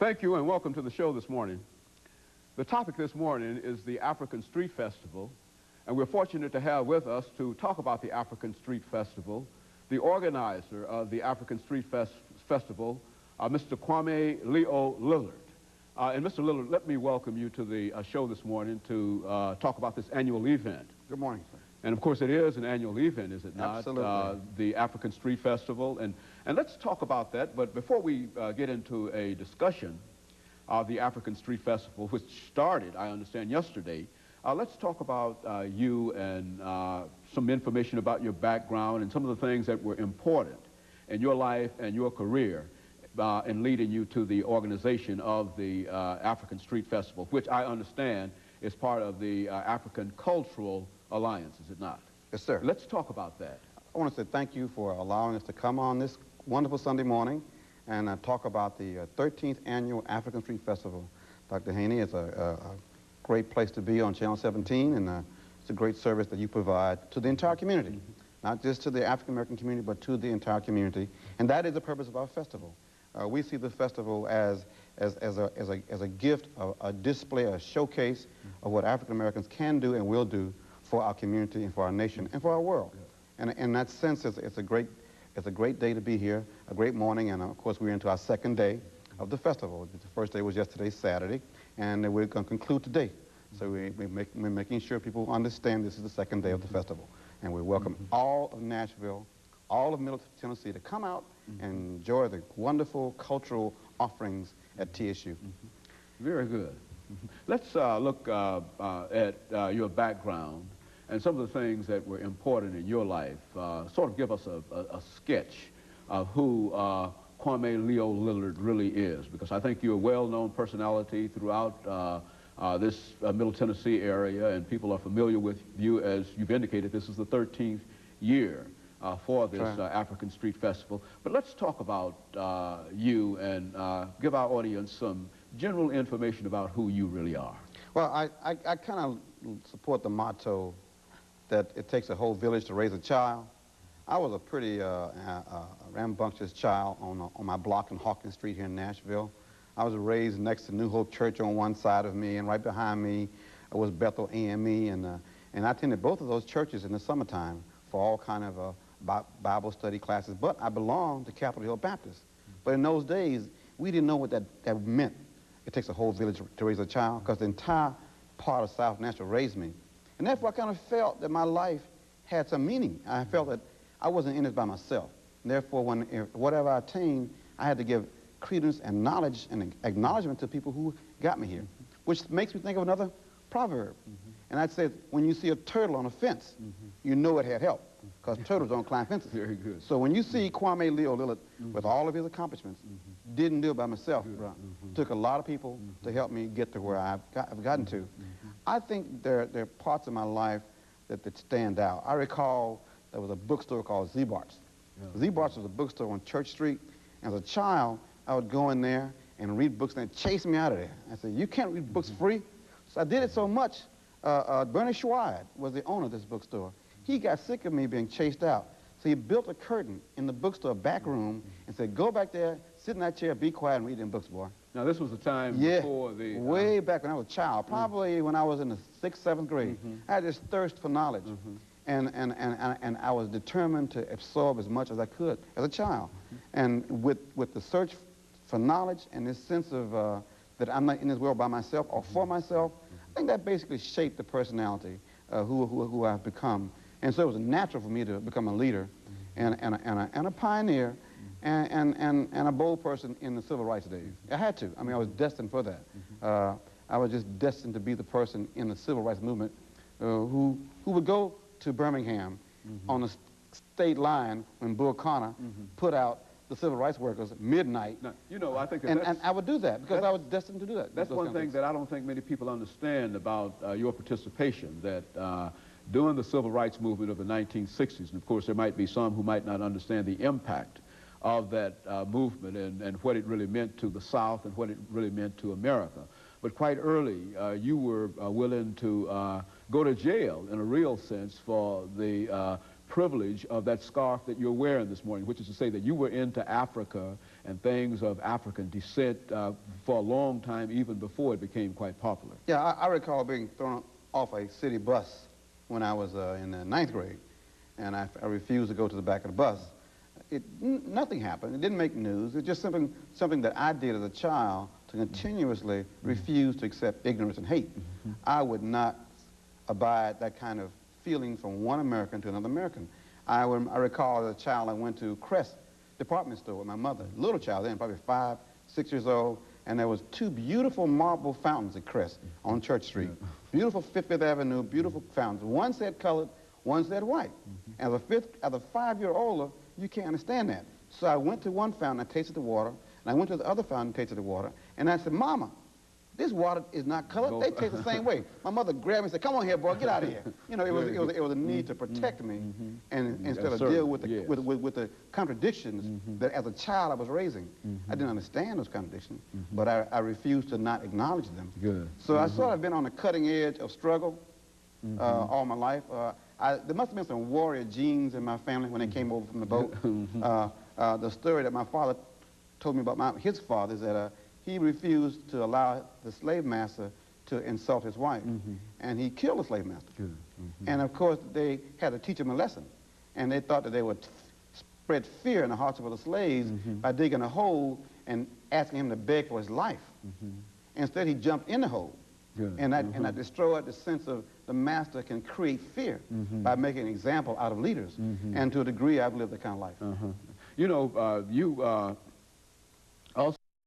Thank you and welcome to the show this morning. The topic this morning is the African Street Festival, and we're fortunate to have with us to talk about the African Street Festival, the organizer of the African Street Festival, Mr. Kwame Leo Lillard. And Mr. Lillard, let me welcome you to the show this morning to talk about this annual event. Good morning, sir. And of course it is an annual event, is it not? Absolutely. The African Street Festival. And let's talk about that. But before we get into a discussion of the African Street Festival, which started, I understand, yesterday, let's talk about you and some information about your background and some of the things that were important in your life and your career in leading you to the organization of the African Street Festival, which I understand is part of the African Cultural Alliance, is it not? Yes, sir. Let's talk about that. I want to say thank you for allowing us to come on this wonderful Sunday morning and talk about the 13th Annual African Street Festival. Dr. Haney, it's a great place to be on Channel 17, and it's a great service that you provide to the entire community, not just to the African-American community, but to the entire community. And that is the purpose of our festival. We see the festival as a gift, a display, a showcase of what African-Americans can do and will do for our community and for our nation and for our world. And in that sense, it's a great day to be here, a great morning, and of course we're into our second day of the festival. The first day was yesterday, Saturday, and we're going to conclude today. So we're making sure people understand this is the second day of the festival. And we welcome all of Nashville, all of Middle Tennessee to come out and enjoy the wonderful cultural offerings at TSU. Very good. Let's look at your background and some of the things that were important in your life. Sort of give us a sketch of who Kwame Leo Lillard really is, because I think you're a well-known personality throughout this Middle Tennessee area, and people are familiar with you. As you've indicated, this is the 13th year for this African Street Festival. But let's talk about you and give our audience some general information about who you really are. Well, I kind of support the motto that it takes a whole village to raise a child. I was a pretty rambunctious child on my block in Hawkins Street here in Nashville. I was raised next to New Hope Church on one side of me, and right behind me was Bethel AME, and I attended both of those churches in the summertime for all kind of Bible study classes, but I belonged to Capitol Hill Baptist. But in those days, we didn't know what that meant. It takes a whole village to raise a child, because the entire part of South Nashville raised me. And therefore, I kind of felt that my life had some meaning. I felt that I wasn't in it by myself. And therefore, whatever I attained, I had to give credence and knowledge and acknowledgement to people who got me here, which makes me think of another proverb. And I'd say, when you see a turtle on a fence, you know it had help, because turtles don't climb fences. Very good. So when you see Kwame Leo Lillard, with all of his accomplishments, didn't do it by myself, took a lot of people to help me get to where I've gotten to. I think there are parts of my life that stand out. I recall there was a bookstore called Z-Bart's. Z-Bart's was a bookstore on Church Street. As a child, I would go in there and read books, and they'd chase me out of there. I said, you can't read books free. So I did it so much, Bernie Schwide was the owner of this bookstore. He got sick of me being chased out. So he built a curtain in the bookstore back room and said, go back there, sit in that chair, be quiet, and read them books, boy. Now, this was the time before the... way back when I was a child, probably when I was in the 6th, 7th grade. I had this thirst for knowledge, and I was determined to absorb as much as I could as a child. And with the search for knowledge and this sense of that I'm not in this world by myself or for myself, I think that basically shaped the personality who I've become. And so it was natural for me to become a leader and a pioneer and a bold person in the civil rights days. I had to. I mean, I was destined for that. I was just destined to be the person in the civil rights movement who would go to Birmingham on the state line when Bull Connor put out the civil rights workers at midnight. Now, you know, I think and I would do that because I was destined to do that. That's one thing that I don't think many people understand about your participation, that during the civil rights movement of the 1960s, and of course there might be some who might not understand the impact of that movement and what it really meant to the South and what it really meant to America. But quite early, you were willing to go to jail in a real sense for the privilege of that scarf that you're wearing this morning, which is to say that you were into Africa and things of African descent for a long time, even before it became quite popular. Yeah, I recall being thrown off a city bus when I was in the 9th grade, and I refused to go to the back of the bus. Nothing happened. It didn't make news. It's just something that I did as a child to continuously refuse to accept ignorance and hate. I would not abide that kind of feeling from one American to another American. I recall as a child I went to Crest department store with my mother, little child then, probably 5, 6 years old, and there was 2 beautiful marble fountains at Crest on Church Street. Beautiful Fifth Avenue, beautiful fountains. One said colored, one said white. As a 5-year-old, you can't understand that. So I went to one fountain, I tasted the water, and I went to the other fountain, tasted the water, and I said, Mama, this water is not colored. They taste the same way. My mother grabbed me and said, come on here, boy, get out of here. You know, it was a need to protect me, and instead of deal with the contradictions that as a child I was raising. I didn't understand those contradictions, but I refused to not acknowledge them. Good. So I sort of been on the cutting edge of struggle all my life. There must have been some warrior genes in my family when they came over from the boat. The story that my father told me about his father is that he refused to allow the slave master to insult his wife, and he killed the slave master. And of course, they had to teach him a lesson, and they thought that they would spread fear in the hearts of the slaves by digging a hole and asking him to beg for his life. Instead, he jumped in the hole, and that destroyed the sense of the master can create fear by making an example out of leaders. And to a degree, I've lived that kind of life. You know, you also